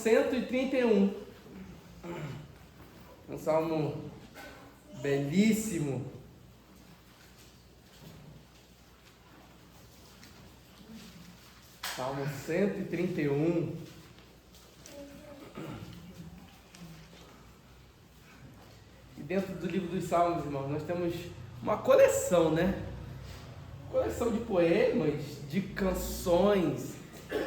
131, um salmo belíssimo. Salmo 131. E dentro do livro dos Salmos, irmãos, nós temos uma coleção, né? Coleção de poemas, de canções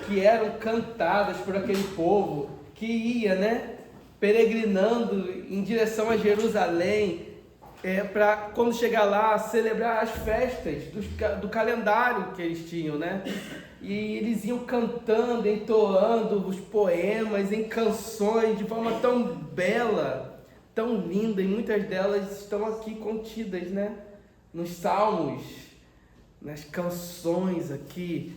que eram cantadas por aquele povo que ia, né, peregrinando em direção a Jerusalém, para quando chegar lá celebrar as festas do calendário que eles tinham, né? E eles iam cantando, entoando os poemas em canções de forma tão bela, tão linda, e muitas delas estão aqui contidas, né, nos salmos, nas canções aqui,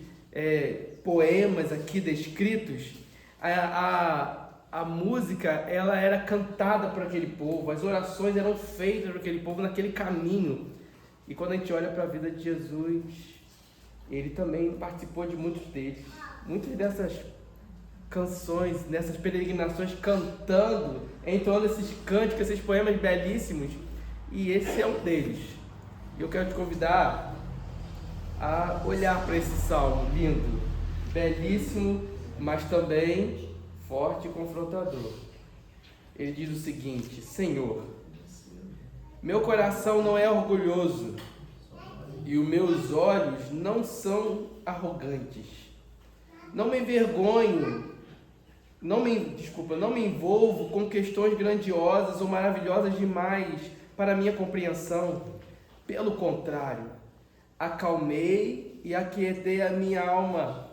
poemas aqui descritos. A música, ela era cantada por aquele povo, as orações eram feitas por aquele povo naquele caminho. E quando a gente olha para a vida de Jesus, ele também participou de muitos deles. Muitas dessas canções, dessas peregrinações, cantando, entoando esses cânticos, esses poemas belíssimos. E esse é um deles. E eu quero te convidar a olhar para esse salmo lindo, belíssimo, mas também forte e confrontador. Ele diz o seguinte: Senhor, meu coração não é orgulhoso e os meus olhos não são arrogantes. Não me envergonho, não me envolvo com questões grandiosas ou maravilhosas demais para minha compreensão. Pelo contrário, acalmei e aquietei a minha alma,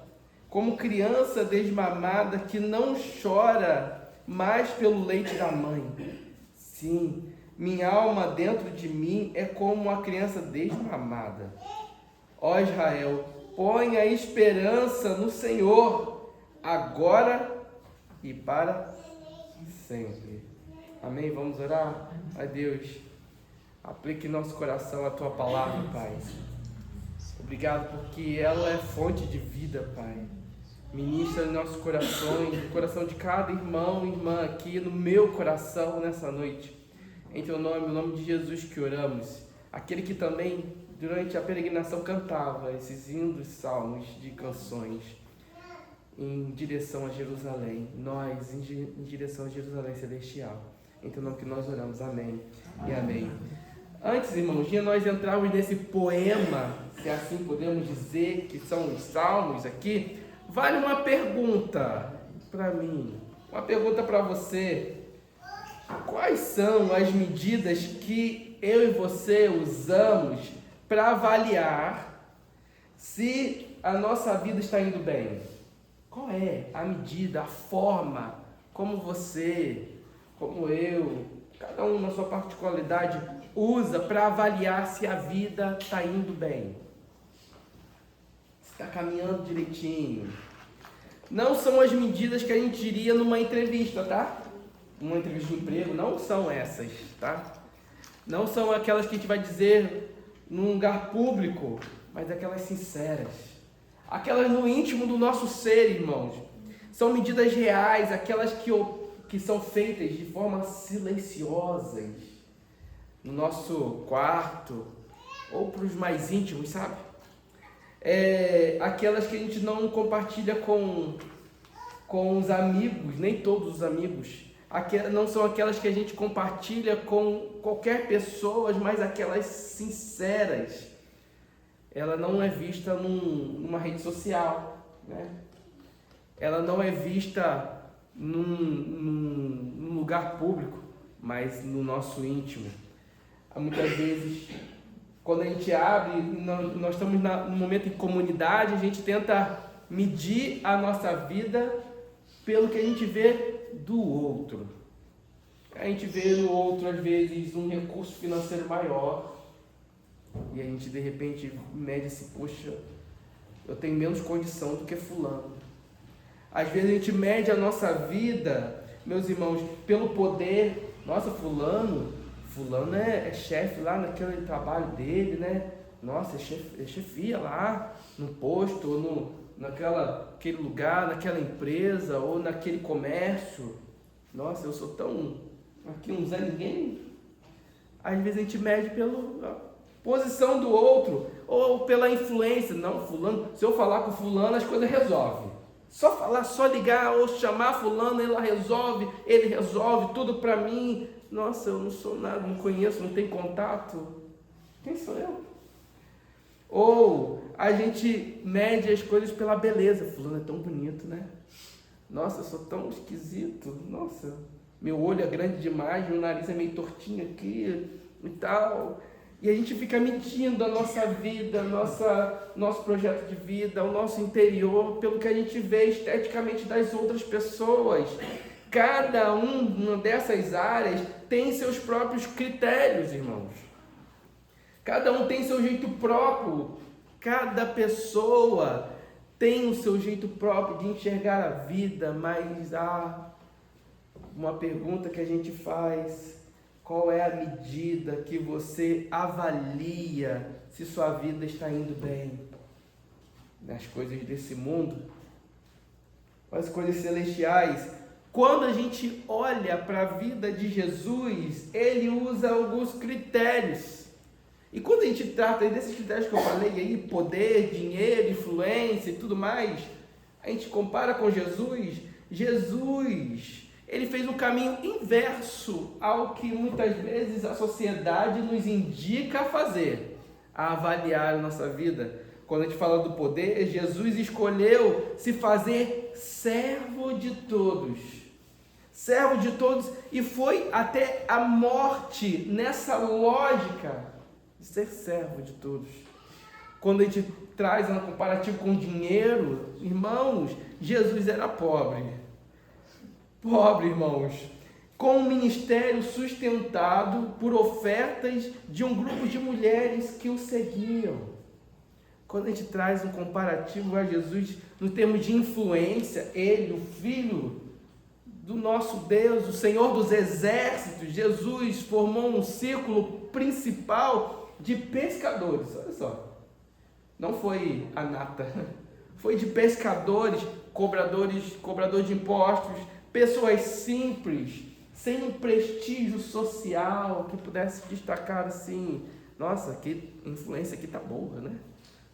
como criança desmamada que não chora mais pelo leite da mãe. Sim, minha alma dentro de mim é como uma criança desmamada. Ó Israel, põe a esperança no Senhor, agora e para sempre. Amém? Vamos orar? A Deus, aplique em nosso coração a Tua palavra, Pai. Obrigado porque ela é fonte de vida, Pai. Ministra em nossos corações, no coração de cada irmão e irmã aqui, no meu coração nessa noite. Em Teu nome, no nome de Jesus que oramos. Aquele que também, durante a peregrinação, cantava esses lindos salmos de canções em direção a Jerusalém. Nós, em direção a Jerusalém Celestial. Em Teu nome que nós oramos. Amém e amém. Antes, irmãos, de nós entrarmos nesse poema, se assim podemos dizer, que são os salmos aqui, vale uma pergunta para mim, uma pergunta para você. Quais são as medidas que eu e você usamos para avaliar se a nossa vida está indo bem? Qual é a medida, a forma como você, como eu, cada um na sua particularidade, usa para avaliar se a vida está indo bem? Se está caminhando direitinho? Não são as medidas que a gente diria numa entrevista, tá? Uma entrevista de emprego, não são essas, tá? Não são aquelas que a gente vai dizer num lugar público, mas aquelas sinceras. Aquelas no íntimo do nosso ser, irmãos. São medidas reais, aquelas que são feitas de forma silenciosas, no nosso quarto, ou para os mais íntimos, sabe? Aquelas que a gente não compartilha com os amigos, nem todos os amigos. Não são aquelas que a gente compartilha com qualquer pessoa, mas aquelas sinceras. Ela não é vista numa rede social, né? Ela não é vista num lugar público, mas no nosso íntimo. Muitas vezes, quando a gente abre, nós estamos num momento em comunidade, a gente tenta medir a nossa vida pelo que a gente vê do outro. A gente vê no outro, às vezes, um recurso financeiro maior, e a gente, de repente, mede assim: poxa, eu tenho menos condição do que fulano. Às vezes a gente mede a nossa vida, meus irmãos, pelo poder. Nossa, fulano é chefe lá naquele trabalho dele, né? Nossa, é chefia lá no posto, ou naquele lugar, naquela empresa ou naquele comércio. Nossa, eu sou tão aqui um Zé Ninguém. Às vezes a gente mede pela posição do outro ou pela influência. Não, fulano, se eu falar com fulano, as coisas resolvem. Só falar, só ligar ou chamar fulano, ele resolve tudo para mim. Nossa, eu não sou nada, não conheço, não tenho contato. Quem sou eu? Ou a gente mede as coisas pela beleza. Fulano é tão bonito, né? Nossa, eu sou tão esquisito. Nossa, meu olho é grande demais, meu nariz é meio tortinho aqui e tal. E a gente fica medindo a nossa vida, nosso projeto de vida, o nosso interior, pelo que a gente vê esteticamente das outras pessoas. Cada uma dessas áreas tem seus próprios critérios, irmãos. Cada um tem seu jeito próprio. Cada pessoa tem o seu jeito próprio de enxergar a vida, mas há uma pergunta que a gente faz: qual é a medida que você avalia se sua vida está indo bem? Nas coisas desse mundo, as coisas celestiais. Quando a gente olha para a vida de Jesus, ele usa alguns critérios. E quando a gente trata desses critérios que eu falei aí, poder, dinheiro, influência e tudo mais, a gente compara com Jesus. Ele fez um caminho inverso ao que muitas vezes a sociedade nos indica a fazer, a avaliar a nossa vida. Quando a gente fala do poder, Jesus escolheu se fazer servo de todos. Servo de todos, e foi até a morte nessa lógica de ser servo de todos. Quando a gente traz um comparativo com dinheiro, irmãos, Jesus era pobre, irmãos, com um ministério sustentado por ofertas de um grupo de mulheres que o seguiam. Quando a gente traz um comparativo a Jesus, no termos de influência, ele, o Filho do nosso Deus, o Senhor dos Exércitos, Jesus formou um círculo principal de pescadores. Olha só, não foi a nata, foi de pescadores, cobradores de impostos, pessoas simples, sem um prestígio social que pudesse destacar assim: nossa, que influência aqui tá boa, né?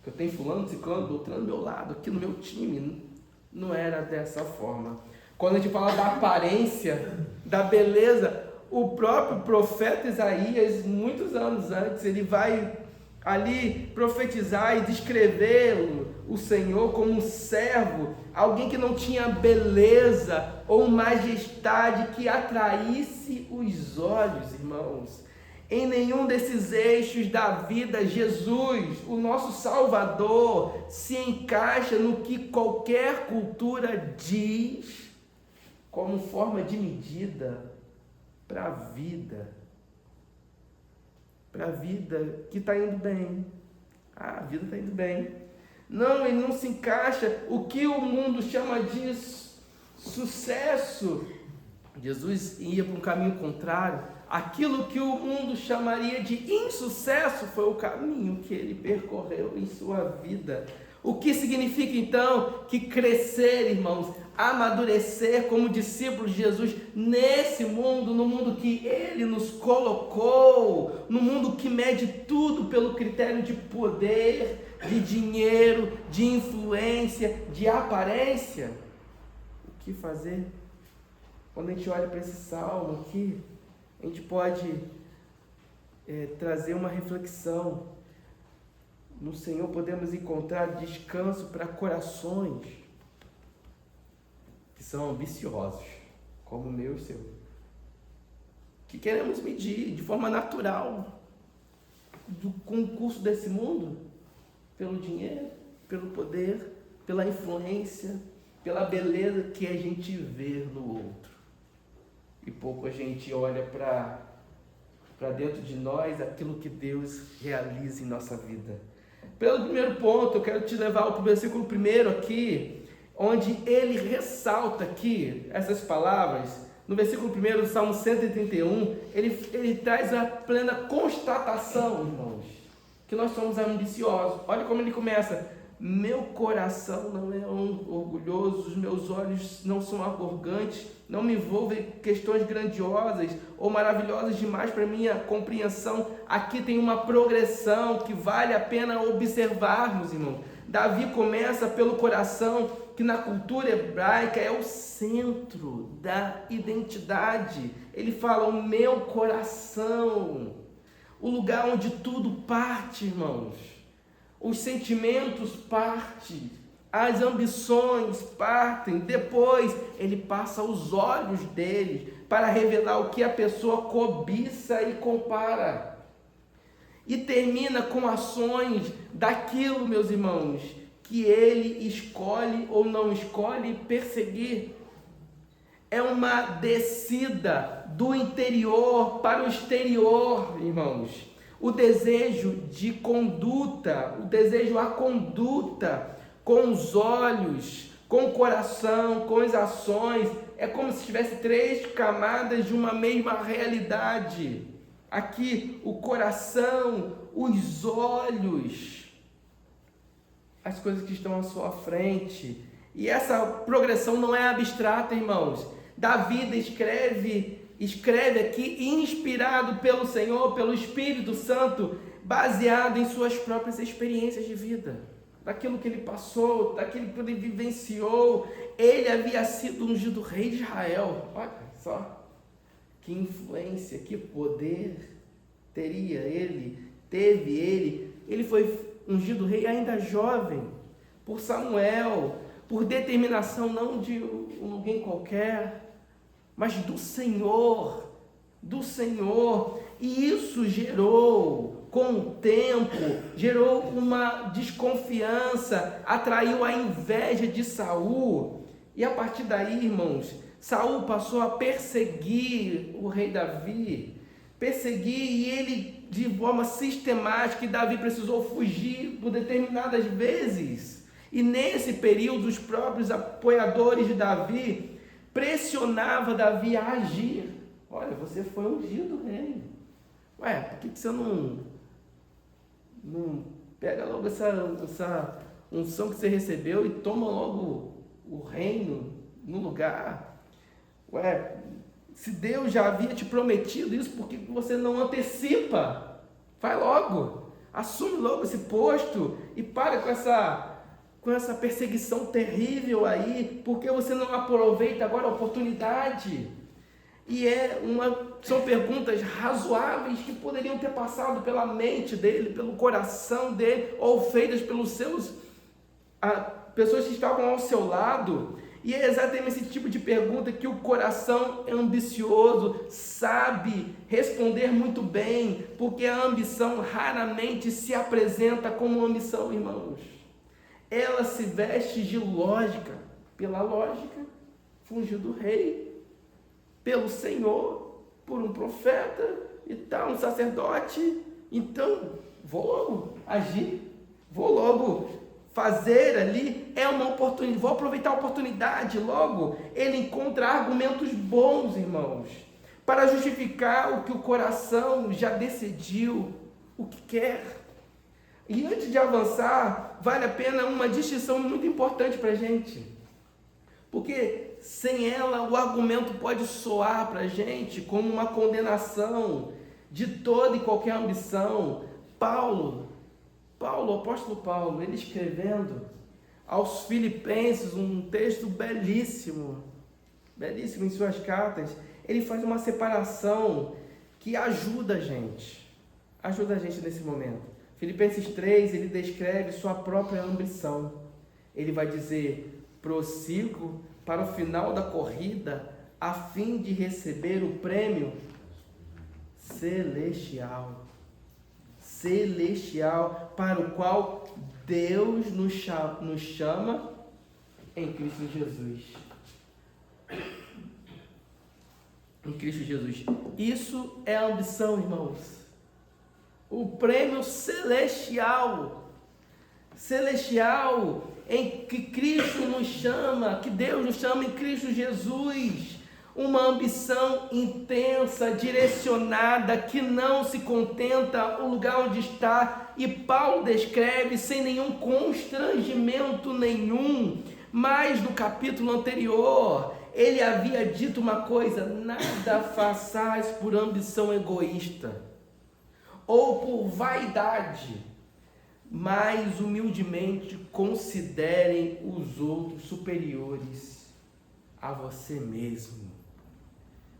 Eu tenho fulano, ciclano, doutrando do meu lado, aqui no meu time. Não era dessa forma. Quando a gente fala da aparência, da beleza, o próprio profeta Isaías, muitos anos antes, ele vai ali profetizar e descrever o Senhor como um servo, alguém que não tinha beleza ou majestade que atraísse os olhos, irmãos. Em nenhum desses eixos da vida, Jesus, o nosso Salvador, se encaixa no que qualquer cultura diz como forma de medida para a vida que está indo bem. A vida está indo bem. Não, ele não se encaixa. O que o mundo chama de sucesso, Jesus ia para um caminho contrário. Aquilo que o mundo chamaria de insucesso foi o caminho que ele percorreu em sua vida. O que significa então que crescer, irmãos, amadurecer como discípulos de Jesus nesse mundo, no mundo que ele nos colocou, no mundo que mede tudo pelo critério de poder, de dinheiro, de influência, de aparência. O que fazer? Quando a gente olha para esse salmo aqui, a gente pode trazer uma reflexão. No Senhor podemos encontrar descanso para corações que são ambiciosos, como o meu e o seu, que queremos medir de forma natural do concurso desse mundo, pelo dinheiro, pelo poder, pela influência, pela beleza que a gente vê no outro. E pouco a gente olha para dentro de nós aquilo que Deus realiza em nossa vida. Pelo primeiro ponto, eu quero te levar ao versículo 1 aqui, onde ele ressalta aqui essas palavras. No versículo 1 do Salmo 131, ele traz a plena constatação, irmãos, que nós somos ambiciosos. Olha como ele começa: meu coração não é orgulhoso, os meus olhos não são arrogantes, não me envolvem questões grandiosas ou maravilhosas demais para minha compreensão. Aqui tem uma progressão que vale a pena observarmos, irmão. Davi começa pelo coração, que na cultura hebraica é o centro da identidade. Ele fala, o meu coração, o lugar onde tudo parte, irmãos. Os sentimentos partem, as ambições partem. Depois ele passa os olhos dele para revelar o que a pessoa cobiça e compara. E termina com ações daquilo, meus irmãos, que ele escolhe ou não escolhe perseguir. É uma descida do interior para o exterior, irmãos. O desejo de conduta, o desejo à conduta com os olhos, com o coração, com as ações, é como se tivesse 3 camadas de uma mesma realidade. Aqui o coração, os olhos, as coisas que estão à sua frente. E essa progressão não é abstrata, irmãos. Davi escreve aqui, inspirado pelo Senhor, pelo Espírito Santo, baseado em suas próprias experiências de vida, daquilo que ele passou, daquilo que ele vivenciou. Ele havia sido ungido rei de Israel. Olha só, que influência, que poder teve ele. Ele foi ungido rei ainda jovem, por Samuel, por determinação não de alguém qualquer, mas do Senhor, e isso gerou, com o tempo, gerou uma desconfiança, atraiu a inveja de Saul, e a partir daí, irmãos, Saul passou a perseguir o rei Davi, e ele de forma sistemática, e Davi precisou fugir por determinadas vezes, e nesse período os próprios apoiadores de Davi pressionava Davi a agir. Olha, você foi ungido rei. Ué, por que você não pega logo essa unção que você recebeu e toma logo o reino no lugar? Ué, se Deus já havia te prometido isso, por que você não antecipa? Vai logo, assume logo esse posto e para com essa perseguição terrível aí, porque você não aproveita agora a oportunidade. E são perguntas razoáveis que poderiam ter passado pela mente dele, pelo coração dele, ou feitas pelos pessoas que estavam ao seu lado. E é exatamente esse tipo de pergunta que o coração ambicioso sabe responder muito bem, porque a ambição raramente se apresenta como ambição, irmãos. Ela se veste de lógica, pela lógica, ungido rei, pelo Senhor, por um profeta e tal, um sacerdote. Então, vou logo agir, vou logo fazer ali, é uma oportunidade, vou aproveitar a oportunidade. Logo, ele encontra argumentos bons, irmãos, para justificar o que o coração já decidiu, o que quer. E antes de avançar, vale a pena uma distinção muito importante para a gente, porque sem ela o argumento pode soar para a gente como uma condenação de toda e qualquer ambição. O apóstolo Paulo, ele escrevendo aos Filipenses, um texto belíssimo em suas cartas, ele faz uma separação que ajuda a gente nesse momento. Filipenses 3, ele descreve sua própria ambição. Ele vai dizer: prossigo para o final da corrida, a fim de receber o prêmio celestial, para o qual Deus nos chama em Cristo Jesus. Em Cristo Jesus. Isso é a ambição, irmãos. O prêmio celestial em que Cristo nos chama, que Deus nos chama em Cristo Jesus, um uma ambição intensa, direcionada, que não se contenta o lugar onde está, e Paulo descreve sem nenhum constrangimento nenhum, mas no capítulo anterior, ele havia dito uma coisa: nada façais por ambição egoísta, ou por vaidade, mas humildemente considerem os outros superiores a você mesmo.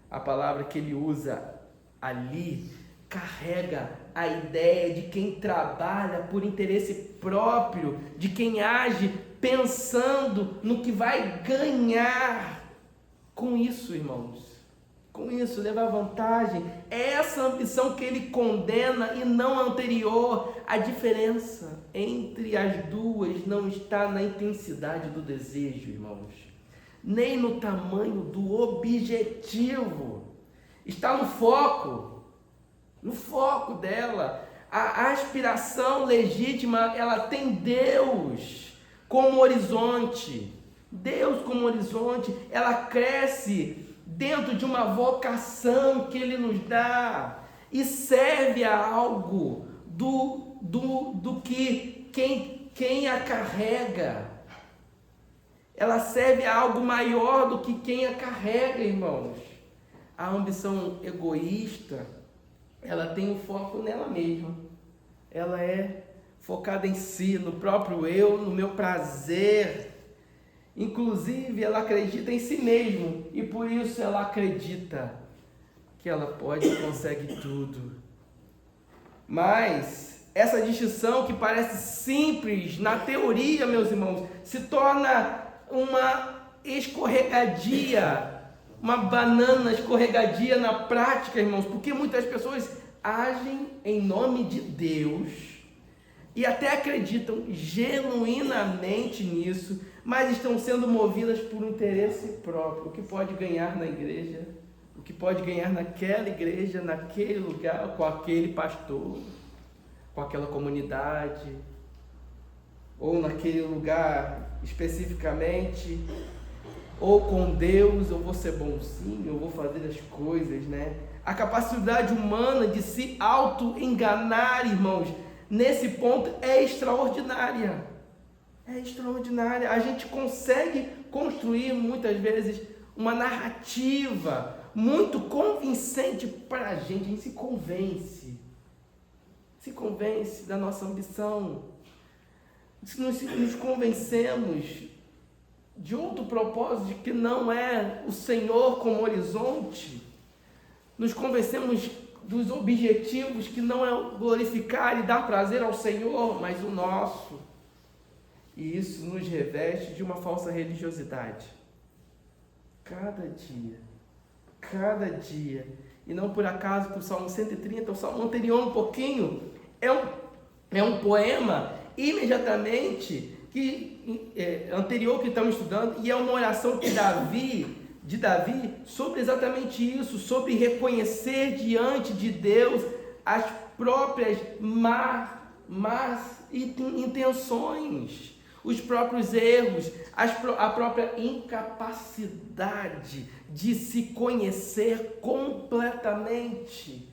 A palavra que ele usa ali carrega a ideia de quem trabalha por interesse próprio, de quem age pensando no que vai ganhar com isso, irmãos. Com isso, levar vantagem. É essa ambição que ele condena e não a anterior. A diferença entre as duas não está na intensidade do desejo, irmãos, nem no tamanho do objetivo. Está no foco dela. A aspiração legítima, ela tem Deus como horizonte. Deus como horizonte, ela cresce dentro de uma vocação que Ele nos dá e serve a algo do que quem a carrega. Ela serve a algo maior do que quem a carrega, irmãos. A ambição egoísta, ela tem um foco nela mesma. Ela é focada em si, no próprio eu, no meu prazer. Inclusive, ela acredita em si mesmo e por isso ela acredita que ela pode e consegue tudo. Mas essa distinção, que parece simples na teoria, meus irmãos, se torna uma escorregadia, uma banana escorregadia na prática, irmãos, porque muitas pessoas agem em nome de Deus e até acreditam genuinamente nisso, mas estão sendo movidas por um interesse próprio. O que pode ganhar na igreja, o que pode ganhar naquela igreja, naquele lugar, com aquele pastor, com aquela comunidade, ou naquele lugar especificamente, ou com Deus. Eu vou ser bonzinho, eu vou fazer as coisas, né? A capacidade humana de se auto-enganar, irmãos, nesse ponto é extraordinária. É extraordinária. A gente consegue construir muitas vezes uma narrativa muito convincente para a gente se convence da nossa ambição. Se nos convencemos de outro propósito, de que não é o Senhor como horizonte, nos convencemos dos objetivos que não é glorificar e dar prazer ao Senhor, mas o nosso. E isso nos reveste de uma falsa religiosidade. Cada dia. E não por acaso que o Salmo 130, o Salmo anterior um pouquinho, é um poema imediatamente anterior que estamos estudando, e é uma oração de Davi, sobre exatamente isso, sobre reconhecer diante de Deus as próprias más intenções, os próprios erros, a própria incapacidade de se conhecer completamente.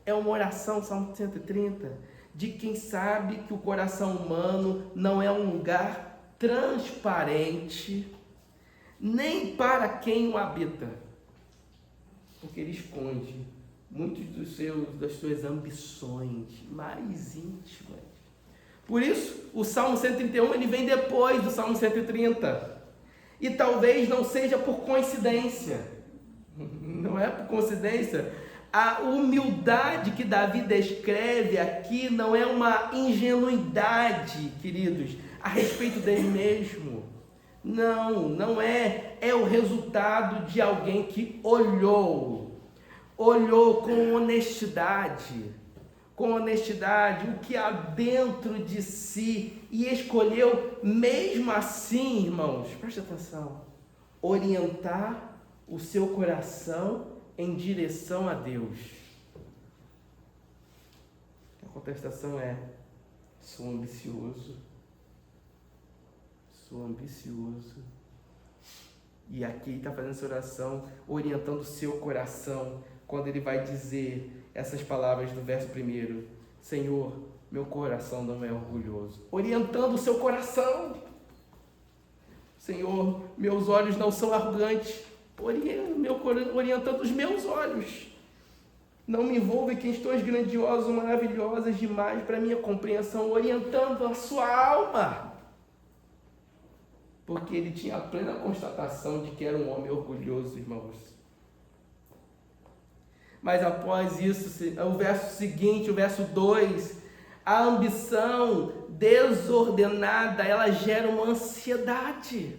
É uma oração, Salmo 130, de quem sabe que o coração humano não é um lugar transparente, nem para quem o habita, porque ele esconde muitos das suas ambições mais íntimas. Por isso, o Salmo 131 ele vem depois do Salmo 130. E talvez não seja por coincidência. Não é por coincidência. A humildade que Davi descreve aqui não é uma ingenuidade, queridos, a respeito dele mesmo. Não é. É o resultado de alguém que olhou com honestidade o que há dentro de si e escolheu, mesmo assim, irmãos, preste atenção, orientar o seu coração em direção a Deus. A contestação é: sou ambicioso. E aqui ele está fazendo essa oração, orientando o seu coração, quando ele vai dizer essas palavras do verso 1. Senhor, meu coração não é orgulhoso. Orientando o seu coração. Senhor, meus olhos não são arrogantes. Orientando os meus olhos. Não me envolva em questões grandiosas, maravilhosas demais para minha compreensão. Orientando a sua alma. Porque ele tinha a plena constatação de que era um homem orgulhoso, irmãos. Mas após isso, o verso seguinte, o verso 2, a ambição desordenada, ela gera uma ansiedade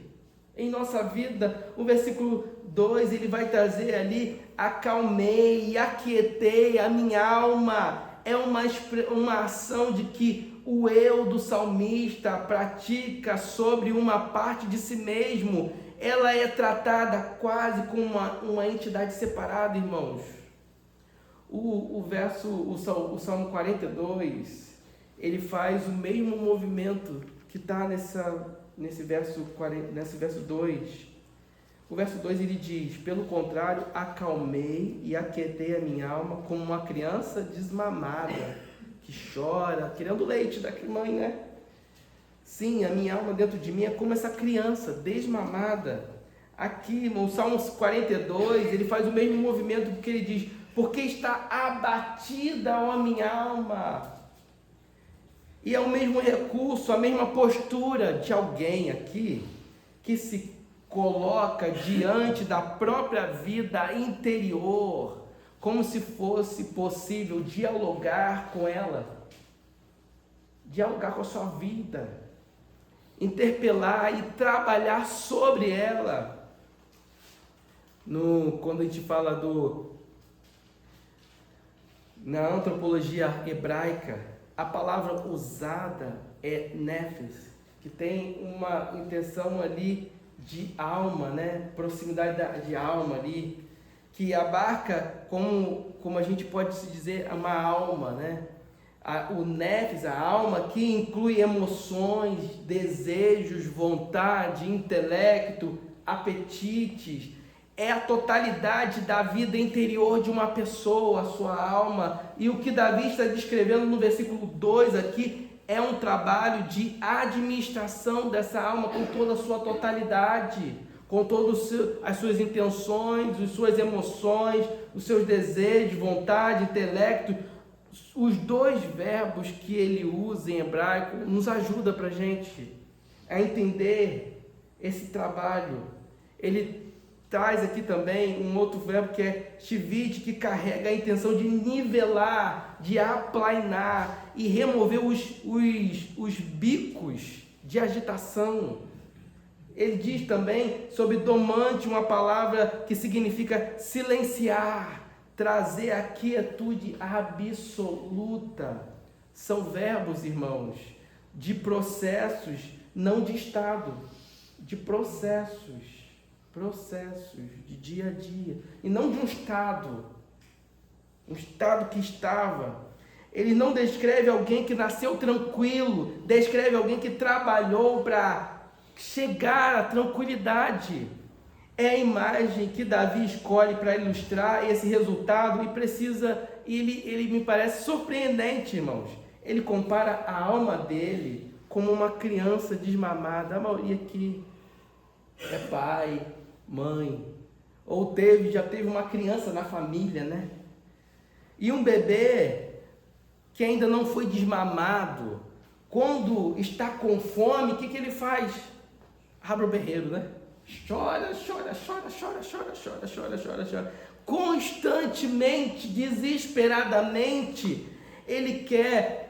em nossa vida. O versículo 2, ele vai trazer ali, acalmei e aquietei a minha alma. É uma ação de que o eu do salmista pratica sobre uma parte de si mesmo. Ela é tratada quase como uma entidade separada, irmãos. O Salmo 42, ele faz o mesmo movimento que está nesse verso 2. O verso 2 ele diz: pelo contrário, acalmei e aquietei a minha alma como uma criança desmamada, que chora, querendo leite da mãe, né? Sim, a minha alma dentro de mim é como essa criança desmamada. Aqui, no Salmo 42, ele faz o mesmo movimento, porque ele diz: porque está abatida a minha alma. E é o mesmo recurso, a mesma postura de alguém aqui que se coloca diante da própria vida interior, como se fosse possível dialogar com ela, dialogar com a sua vida, interpelar e trabalhar sobre ela. Quando a gente fala na antropologia hebraica, a palavra usada é nefes, que tem uma intenção ali de alma, né? Proximidade de alma ali, que abarca, como a gente pode se dizer, uma alma, né? O nefes, a alma, que inclui emoções, desejos, vontade, intelecto, apetites. É a totalidade da vida interior de uma pessoa, a sua alma. E o que Davi está descrevendo no versículo 2 aqui é um trabalho de administração dessa alma com toda a sua totalidade, com todas as suas intenções, as suas emoções, os seus desejos, vontade, intelecto. Os dois verbos que ele usa em hebraico nos ajudam para a gente a entender esse trabalho. Ele traz aqui também um outro verbo que é shivit, que carrega a intenção de nivelar, de aplainar e remover os bicos de agitação. Ele diz também sobre domante, uma palavra que significa silenciar, trazer a quietude absoluta. São verbos, irmãos, de processos, não de estado, de processos de dia a dia, e não de um estado que estava. Ele não descreve alguém que nasceu tranquilo, descreve alguém que trabalhou para chegar à tranquilidade. É a imagem que Davi escolhe para ilustrar esse resultado e ele me parece surpreendente, irmãos. Ele compara a alma dele como uma criança desmamada. A maioria aqui é pai, mãe, ou já teve uma criança na família, né? E um bebê que ainda não foi desmamado, quando está com fome, o que ele faz? Abre o berreiro, né? Chora. Constantemente, desesperadamente, ele quer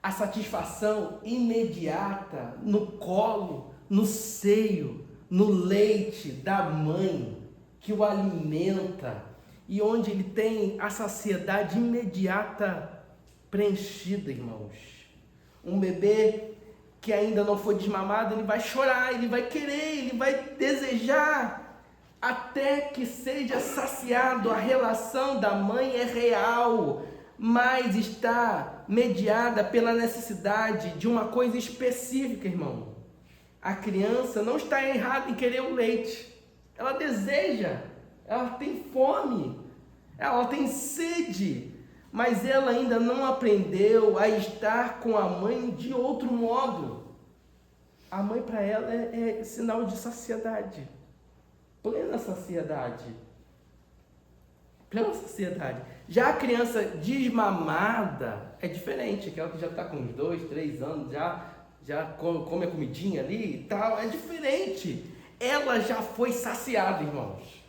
a satisfação imediata no colo, no seio, no leite da mãe que o alimenta e onde ele tem a saciedade imediata preenchida, irmãos. Um bebê que ainda não foi desmamado, ele vai chorar, ele vai querer, ele vai desejar até que seja saciado. A relação da mãe é real, mas está mediada pela necessidade de uma coisa específica, irmão. A criança não está errada em querer o leite. Ela deseja, ela tem fome, ela tem sede, mas ela ainda não aprendeu a estar com a mãe de outro modo. A mãe para ela é sinal de saciedade, plena saciedade. Plena saciedade. Já a criança desmamada é diferente, aquela que já está com uns 2, 3 anos, já come a comidinha ali e tal, é diferente. Ela já foi saciada, irmãos.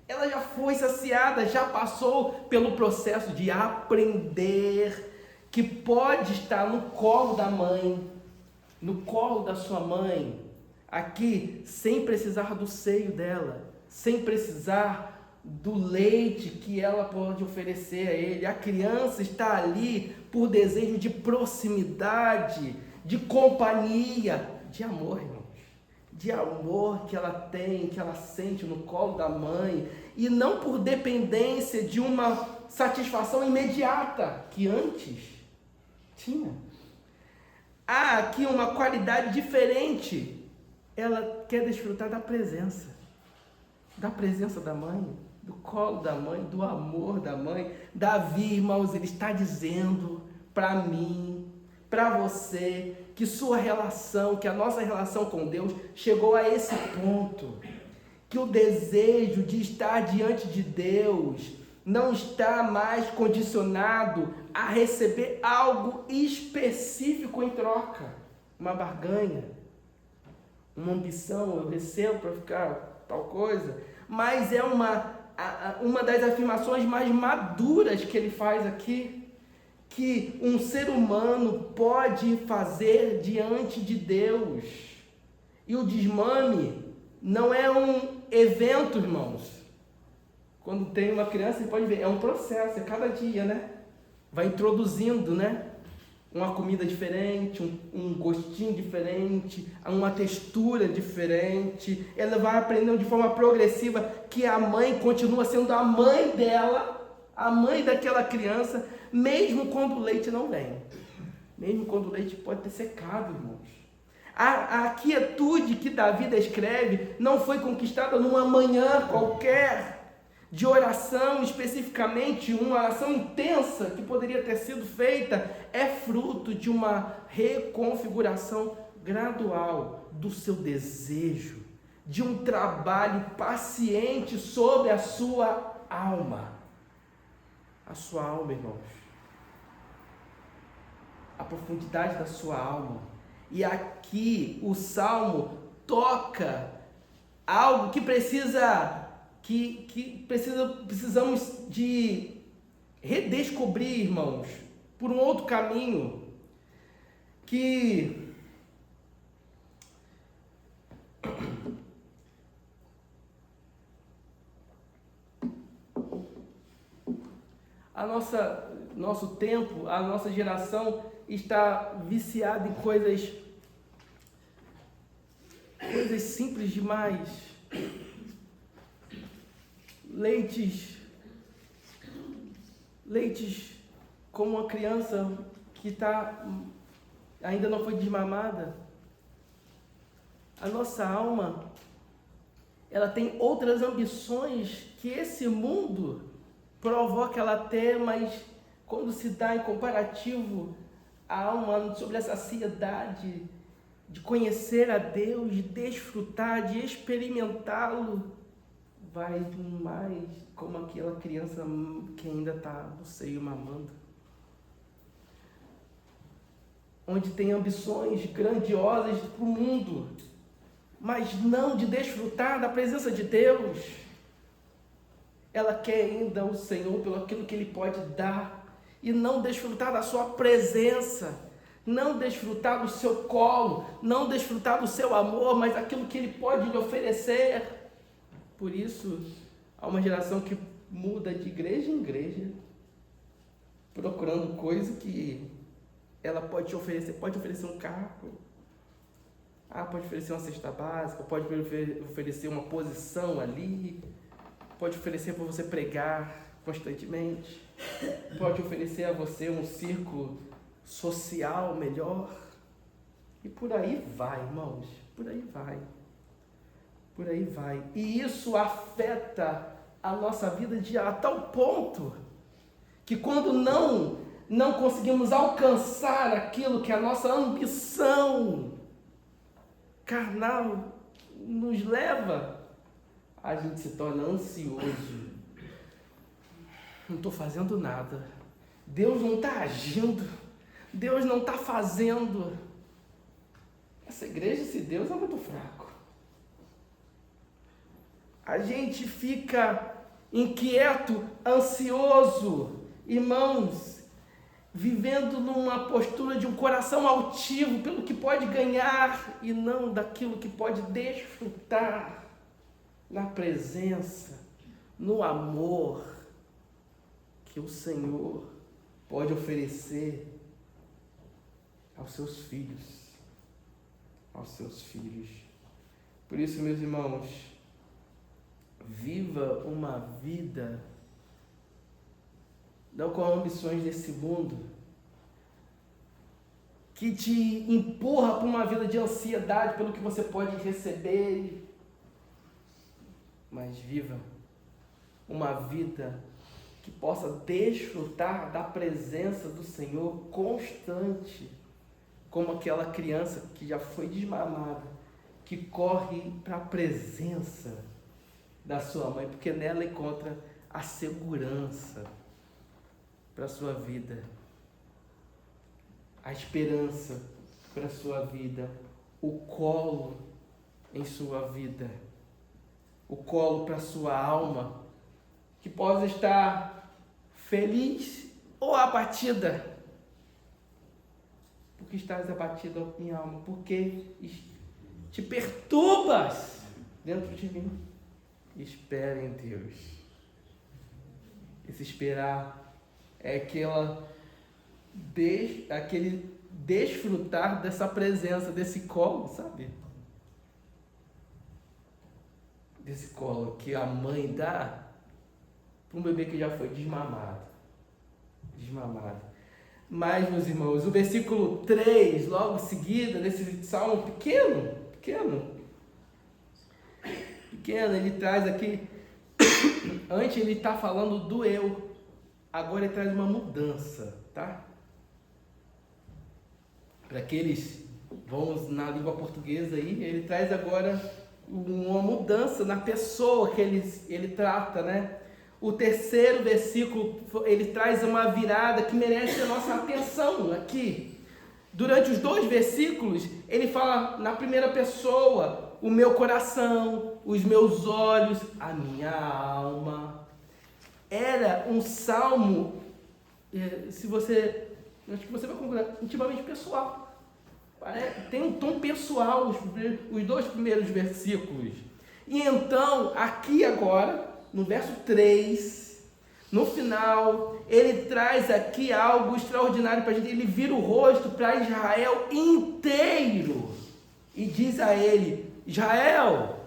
Ela já foi saciada, já passou pelo processo de aprender que pode estar no colo da mãe, no colo da sua mãe, aqui, sem precisar do seio dela, sem precisar do leite que ela pode oferecer a ele. A criança está ali por desejo de proximidade, de companhia, de amor, irmãos. De amor que ela tem, que ela sente no colo da mãe, e não por dependência de uma satisfação imediata que antes tinha. Há aqui uma qualidade diferente. Ela quer desfrutar da presença da mãe, do colo da mãe, do amor da mãe. Davi, irmãos, ele está dizendo para mim, para você, que sua relação, que a nossa relação com Deus chegou a esse ponto, que o desejo de estar diante de Deus não está mais condicionado a receber algo específico em troca, uma barganha, uma ambição, eu recebo para ficar tal coisa, mas é uma das afirmações mais maduras que ele faz aqui, que um ser humano pode fazer diante de Deus. E o desmame não é um evento, irmãos. Quando tem uma criança, você pode ver, é um processo, é cada dia, né? Vai introduzindo, né? Uma comida diferente, um gostinho diferente, uma textura diferente. Ela vai aprendendo de forma progressiva que a mãe continua sendo a mãe dela, a mãe daquela criança, mesmo quando o leite não vem. Mesmo quando o leite pode ter secado, irmãos. A quietude que Davi descreve não foi conquistada numa manhã qualquer de oração, especificamente uma oração intensa que poderia ter sido feita, é fruto de uma reconfiguração gradual do seu desejo, de um trabalho paciente sobre a sua alma. A sua alma, irmãos. A profundidade da sua alma. E aqui o Salmo toca algo que precisamos de redescobrir, irmãos, por um outro caminho, que nosso tempo, a nossa geração está viciada em coisas simples demais. Leites como uma criança que ainda não foi desmamada. A nossa alma, ela tem outras ambições que esse mundo provoca ela ter, mas quando se dá em comparativo a alma sobre essa saciedade de conhecer a Deus, de desfrutar, de experimentá-lo, vai mais como aquela criança que ainda está no seio mamando. Onde tem ambições grandiosas para o mundo, mas não de desfrutar da presença de Deus. Ela quer ainda o Senhor pelo aquilo que Ele pode dar, e não desfrutar da sua presença, não desfrutar do seu colo, não desfrutar do seu amor, mas aquilo que Ele pode lhe oferecer. Por isso, há uma geração que muda de igreja em igreja, procurando coisa que ela pode te oferecer. Pode oferecer um carro, pode oferecer uma cesta básica, pode oferecer uma posição ali, pode oferecer para você pregar, constantemente, pode oferecer a você um círculo social melhor, e por aí vai, irmãos, por aí vai. Por aí vai. E isso afeta a nossa vida a tal ponto que quando não conseguimos alcançar aquilo que a nossa ambição carnal nos leva, a gente se torna ansioso. Não estou fazendo nada. Deus não está agindo. Deus não está fazendo. Essa igreja, esse Deus é muito fraco. A gente fica inquieto, ansioso, irmãos, vivendo numa postura de um coração altivo pelo que pode ganhar e não daquilo que pode desfrutar na presença, no amor que o Senhor pode oferecer aos seus filhos. Aos seus filhos. Por isso, meus irmãos, viva uma vida não com ambições desse mundo, que te empurra para uma vida de ansiedade pelo que você pode receber, mas viva uma vida que possa desfrutar da presença do Senhor constante, como aquela criança que já foi desmamada, que corre para a presença da sua mãe, porque nela encontra a segurança para a sua vida, a esperança para a sua vida, o colo em sua vida, o colo para a sua alma, que possa estar feliz ou abatida. Porque estás abatida, minha alma, porque te perturbas dentro de mim. Espera em Deus. Esse esperar é aquele desfrutar dessa presença, desse colo, sabe? Desse colo que a mãe dá para um bebê que já foi desmamado. Mas, meus irmãos, o versículo 3, logo em seguida, desse salmo pequeno, ele traz aqui, antes ele está falando do eu, agora ele traz uma mudança, tá? Para aqueles, vamos na língua portuguesa aí, ele traz agora uma mudança na pessoa que ele trata, né? O terceiro versículo, ele traz uma virada que merece a nossa atenção aqui. Durante os 2 versículos, ele fala na primeira pessoa, o meu coração, os meus olhos, a minha alma. Era um salmo, acho que você vai concordar, intimamente pessoal. Tem um tom pessoal, os 2 primeiros versículos. E então, aqui agora, no verso 3, no final, ele traz aqui algo extraordinário para a gente. Ele vira o rosto para Israel inteiro e diz a ele: Israel,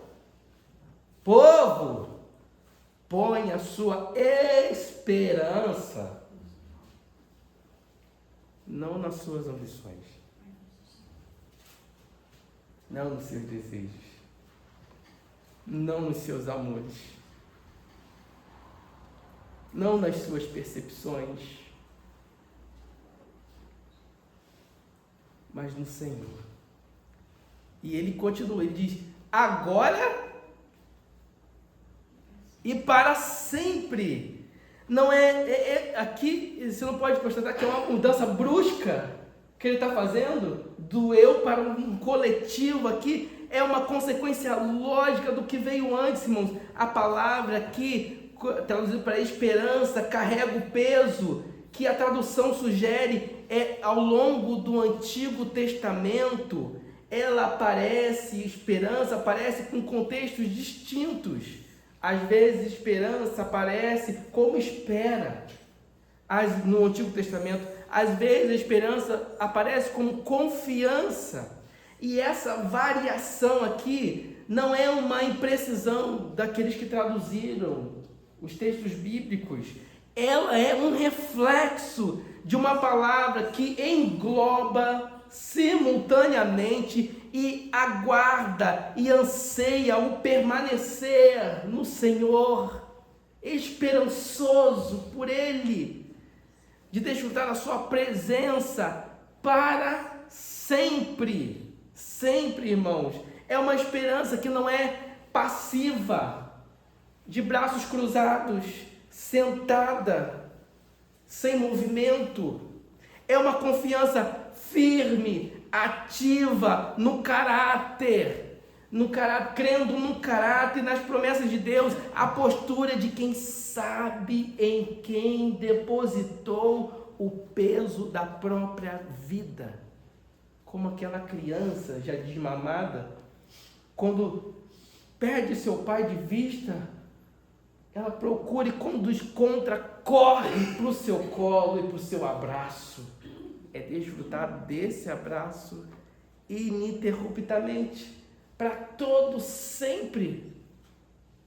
povo, põe a sua esperança não nas suas ambições, não nos seus desejos, não nos seus amores, não nas suas percepções, mas no Senhor. E ele continua, ele diz: agora e para sempre. Não aqui você não pode constatar que é uma mudança brusca que ele está fazendo do eu para um coletivo. Aqui é uma consequência lógica do que veio antes, irmãos. A palavra aqui, traduzido para esperança, carrega o peso que a tradução sugere. Ao longo do Antigo Testamento, ela aparece, esperança aparece com contextos distintos. Às vezes esperança aparece como espera no Antigo Testamento. Às vezes a esperança aparece como confiança. E essa variação aqui não é uma imprecisão daqueles que traduziram os textos bíblicos. ela é um reflexo de uma palavra que engloba simultaneamente e aguarda e anseia o permanecer no Senhor, esperançoso por Ele, de desfrutar da sua presença para sempre. Sempre, irmãos. É uma esperança que não é passiva, de braços cruzados, sentada, sem movimento. É uma confiança firme, ativa no caráter, crendo no caráter e nas promessas de Deus, a postura de quem sabe em quem depositou o peso da própria vida. Como aquela criança já desmamada, quando perde seu pai de vista, ela procura e quando encontra, corre para o seu colo e para o seu abraço. É desfrutar desse abraço ininterruptamente, para todo sempre.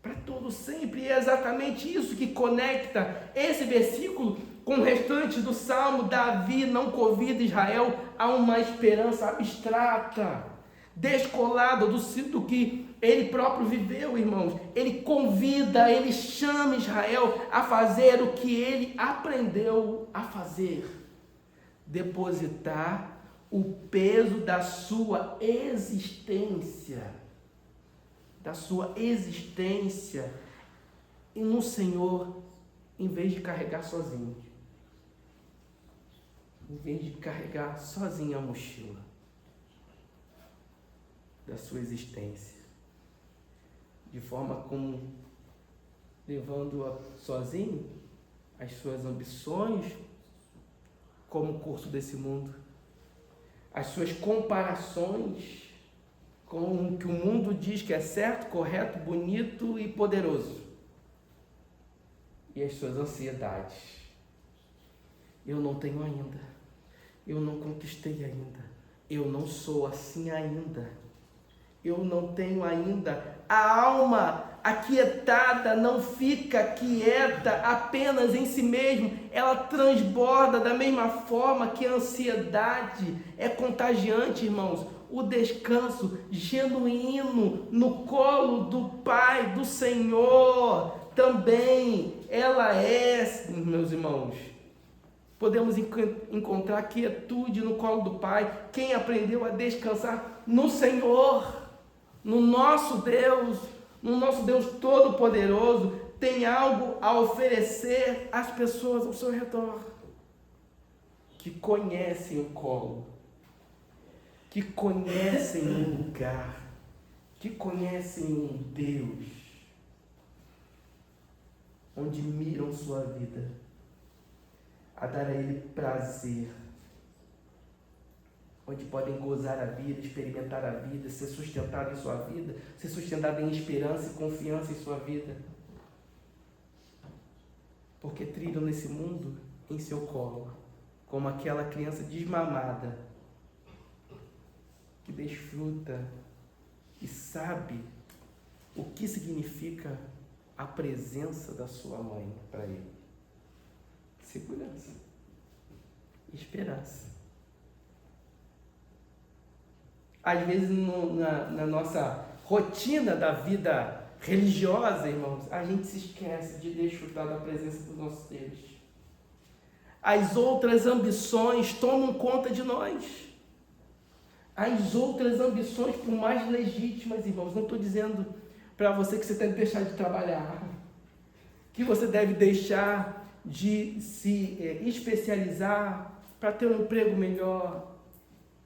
Para todo sempre. E é exatamente isso que conecta esse versículo com o restante do Salmo. Davi não convida Israel a uma esperança abstrata, descolada do que ele próprio viveu, irmãos. Ele convida, ele chama Israel a fazer o que ele aprendeu a fazer: depositar o peso da sua existência, e no Senhor, em vez de carregar sozinho, em vez de carregar sozinho a mochila da sua existência, de forma como levando-a sozinho as suas ambições, como o curso desse mundo, as suas comparações com o que o mundo diz que é certo, correto, bonito e poderoso, e as suas ansiedades. Eu não tenho ainda, eu não conquistei ainda, eu não sou assim ainda, eu não tenho ainda. A alma aquietada não fica quieta apenas em si mesmo, ela transborda da mesma forma que a ansiedade é contagiante, irmãos. O descanso genuíno no colo do Pai, do Senhor, também ela é, meus irmãos. Podemos encontrar quietude no colo do Pai, quem aprendeu a descansar no Senhor, no nosso Deus Todo-Poderoso, tem algo a oferecer às pessoas ao seu redor, que conhecem o colo, que conhecem um lugar, que conhecem um Deus, onde miram sua vida, a dar a Ele prazer, onde podem gozar a vida, experimentar a vida, ser sustentado em sua vida, ser sustentado em esperança e confiança em sua vida. Porque trilham nesse mundo em seu colo, como aquela criança desmamada, que desfruta e sabe o que significa a presença da sua mãe para ele. Segurança, esperança. Às vezes na nossa rotina da vida religiosa, irmãos, a gente se esquece de desfrutar da presença do nosso Deus. As outras ambições tomam conta de nós. As outras ambições, por mais legítimas, irmãos, não estou dizendo para você que você deve deixar de trabalhar, que você deve deixar de se especializar para ter um emprego melhor.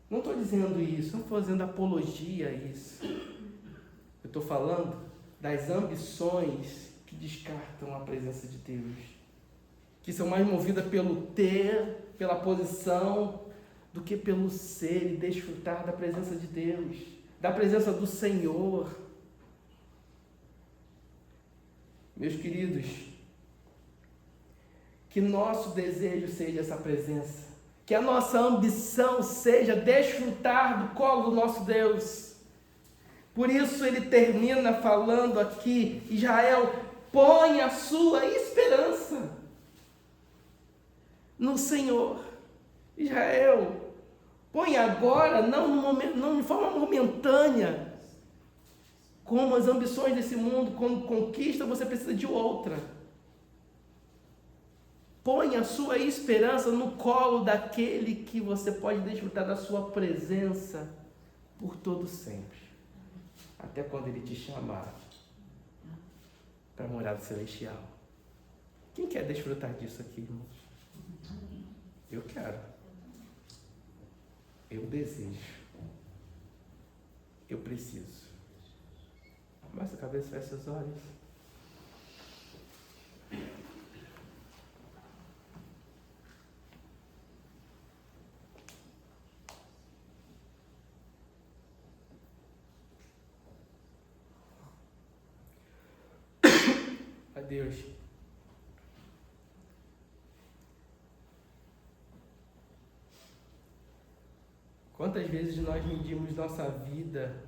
Não estou dizendo isso, não estou fazendo apologia a isso. Eu estou falando das ambições que descartam a presença de Deus, que são mais movidas pelo ter, pela posição, do que pelo ser e desfrutar da presença de Deus, da presença do Senhor. Meus queridos, que nosso desejo seja essa presença, que a nossa ambição seja desfrutar do colo do nosso Deus. Por isso ele termina falando aqui: Israel, põe a sua esperança no Senhor. Israel, põe agora, não de forma momentânea, como as ambições desse mundo, como conquista, você precisa de outra. Põe a sua esperança no colo daquele que você pode desfrutar da sua presença por todo sempre. Até quando Ele te chamar para a morada celestial. Quem quer desfrutar disso aqui, irmãos? Eu quero. Eu desejo. Eu preciso. Abaixa a cabeça, fecha os olhos. A Deus. Quantas vezes nós medimos nossa vida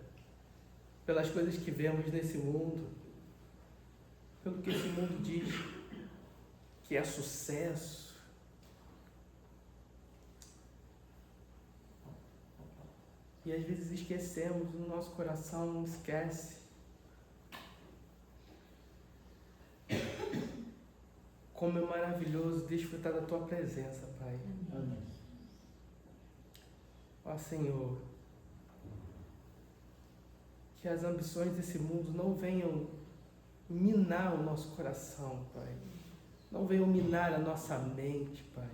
pelas coisas que vemos nesse mundo, pelo que esse mundo diz que é sucesso. E às vezes esquecemos, o nosso coração não esquece. Como é maravilhoso desfrutar da Tua presença, Pai. Amém. Ó Senhor, que as ambições desse mundo não venham minar o nosso coração, Pai. Não venham minar a nossa mente, Pai.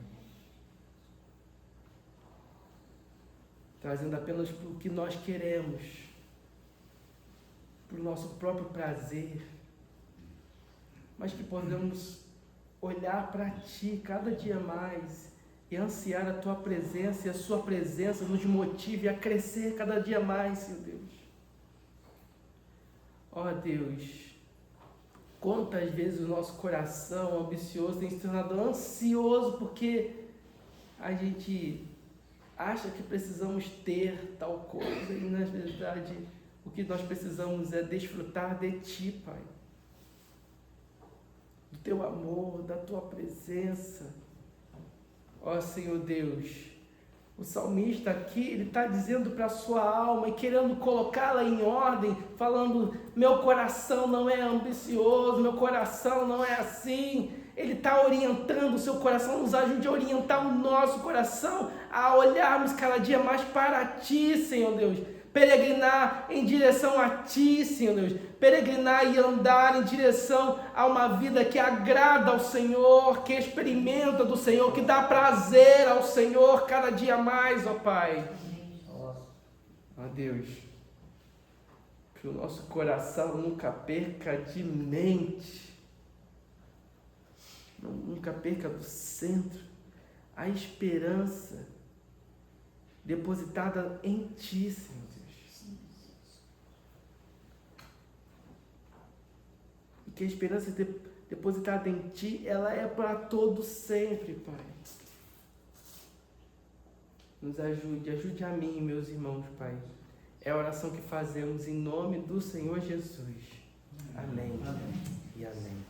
Trazendo apenas para o que nós queremos, para o nosso próprio prazer, mas que podemos olhar para Ti cada dia mais e ansiar a Tua presença, e a Sua presença nos motive a crescer cada dia mais, Senhor Deus. Ó Deus, quantas vezes o nosso coração ambicioso tem se tornado ansioso porque a gente acha que precisamos ter tal coisa e na verdade o que nós precisamos é desfrutar de Ti, Pai. Do Teu amor, da Tua presença. Ó Senhor Deus, o salmista aqui, ele está dizendo para a sua alma e querendo colocá-la em ordem, falando, meu coração não é ambicioso, meu coração não é assim. Ele está orientando o seu coração, nos ajude a orientar o nosso coração, a olharmos cada dia mais para Ti, Senhor Deus. Peregrinar em direção a Ti, Senhor Deus. Peregrinar e andar em direção a uma vida que agrada ao Senhor, que experimenta do Senhor, que dá prazer ao Senhor cada dia mais, ó Pai. Ó Deus, que o nosso coração nunca perca de mente, nunca perca do centro a esperança depositada em Ti, Senhor. Que a esperança depositada em Ti, ela é para todo sempre, Pai. Nos ajude a mim e meus irmãos, Pai. É a oração que fazemos em nome do Senhor Jesus. Amém. Amém. E amém.